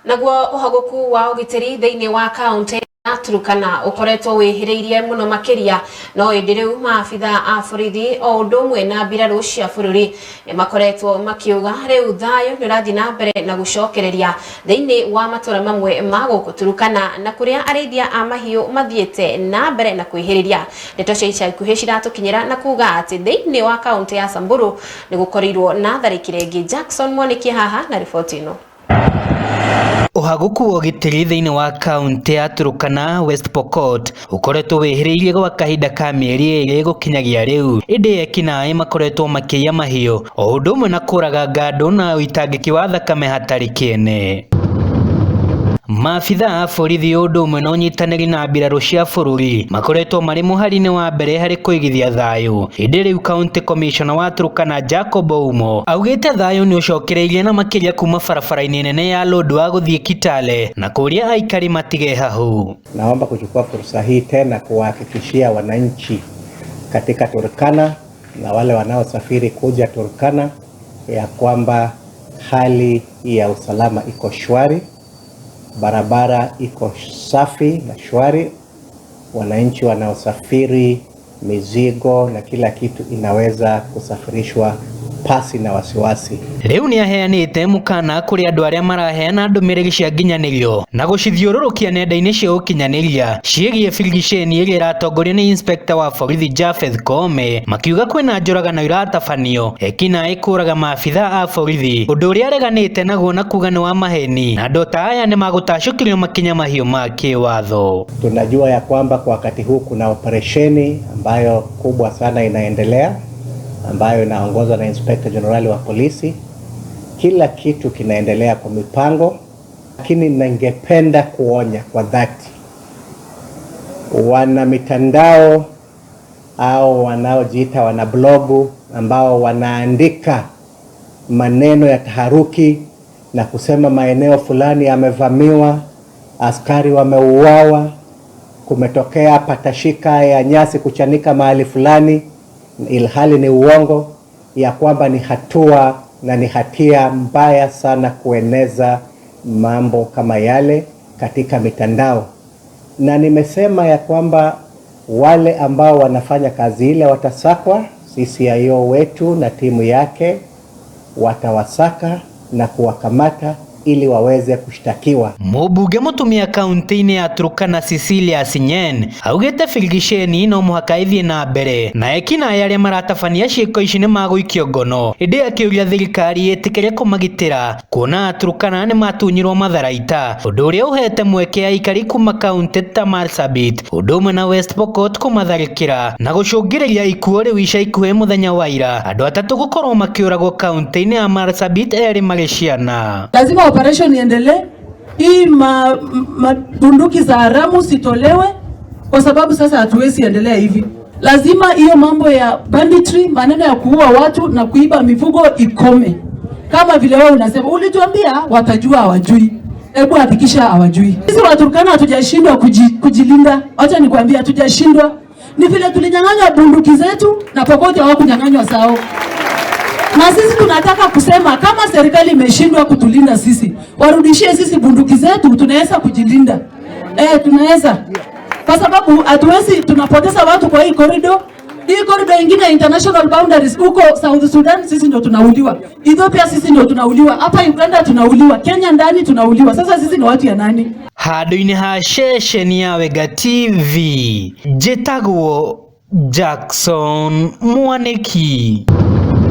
Naguo uhaguku wa ugitiri thiini wa kaunti ya Turkana ukoretwo wihiriirie muno makiria no indiru maabitha a borithi o undu umwe na mbiraru cia bururi ni makoretwo makiuga riu thayu ni urathii na mbere na gucokereria thiini wa matura mamwe ma guku Turkana na kuria arithia a mahiu mathiete na mbere na kwihiriria. Ndeto cia ica ikuhi ciratukinyira na kuga ati thiini wa kaunti ya Samburu ni gukorirwo na tharikire ingi. Jackson Mwaniki haha na riboti ino. Uhaguku wa ugitiri thiini wa kaunti ya Turkana West Pokot ukoretwo wihiriirie gwa kahinda ka mieri iri gukinyagia riu. Indi ekinaĩ makoretwo makiia mahiũ o ũndũ ũmwe na kũraga ngandũ na uitangĩki wa thakame hatarĩ kĩene. Maabitha a borithi ũndũ ũmwe na ũnyitanĩri na mbirarũ cia bũrũri makoretwo marĩ mũhari-inĩ wa mbere harĩ kũigithia thayũ. Indi rĩu County Commissioner wa Turkana Jacob Oumo augĩte thayũ nĩ ũcokereirie na makĩria kuma barabara-inĩ nene ya Lodwar gũthiĩ Kitale na kũria aikari matige hau. Naomba kuchukua fursa hii tena kuwahakikishia wananchi katika Turkana na wale wanaosafiri kuja Turkana ya kwamba hali ya usalama iko shwari. Barabara iko safi na shwari, wananchi wanaosafiri, mizigo na kila kitu inaweza kusafirishwa pasi na wasiwasi. Riu ni aheanite mukana kuri andu aria maraheana ndumiriri cia nginyanirio na gucithiururukia nenda-ini cia ukinyaniria ciegie filgisheni iria iratongorio ni inspector wa borithi Japheth Koome makiuga kwina njũragano iratabanio ekinaĩ kũraga maabitha a borithi undu uria areganite naguo na kuga ni wa maheni na andu ta aya ni magutacukirio makinya mahiũ ma kiwatho. Tunajua ya kwamba kwa wakati huu kuna operesheni ambayo kubwa sana inaendelea ambayo inaongozwa na Inspector General wa polisi. Kila kitu kinaendelea kwa mipango, lakini ningependa kuonya kwa dhati wana mitandao au wanaojiita wana blogu ambao wanaandika maneno ya taharuki na kusema maeneo fulani yamevamiwa, askari wameuawa, kumetokea patashika ya nyasi kuchanika mahali fulani, ilhali ni uongo, ya kwamba ni hatua na ni hatia mbaya sana kueneza mambo kama yale katika mitandao. Na nimesema ya kwamba wale ambao wanafanya kazi ile watasakwa, CCIO wetu na timu yake watawasaka na kuwakamata ili waweze kushtakiwa. Mũmbunge mũtumia kaunti-inĩ ya Turkana Cecilia Sinyen augĩte filgisheni no mũhaka ithie na mbere na ekinaĩ arĩa maratabania ciĩko ici nĩ magũikio ngono. Ĩndĩ akĩũria thirikari ĩtĩkĩre kũmagitĩra kuona Turkana nĩ matunyirwo matharaita, ũndũ ũrĩa ũhete mweke aikari kuma kaunti ta Marsabit ũndũ ũmwe na West Pokot kũmatharĩkĩra na gũcũngĩrĩria ikuũ rĩu ica ikuhĩ mũthenya wa ira andũ atatũ gũkorwo makĩũragwo kaunti-inĩ ya Marsabit erĩ marĩ ciana. Lazima operation iendelee. Hii bunduki za haramu sitolewe kwa sababu sasa hatuwezi endelea hivi. Lazima hiyo mambo ya banditry, maneno ya kuua watu na kuiba mifugo ikome. Kama vile wewe unasema ulituambia watajua hawajui. Hebu hakikisha hawajui. Sisi wa Turkana hatujashindwa kujilinda. Acha nikwambie hatujashindwa. Ni vile tulinyang'anywa bunduki zetu na Pokot hawakunyang'anywa sao. Na sisi tunataka kusema kama serikali imeshindwa kutulinda sisi, warudishie sisi bunduki zetu, tunaweza kujilinda. Tunaweza. Kwa sababu hatuwezi tunapoteza watu kwa hii corridor. Hii corridor ingine international boundaries huko South Sudan sisi ndio tunauliwa. Ethiopia sisi ndio tunauliwa. Hapa Uganda tunauliwa. Kenya ndani tunauliwa. Sasa sisi ni watu ya nani? Handũ-inĩ ha ceceni ya Wega TV, njĩtagwo Jackson Mwaniki.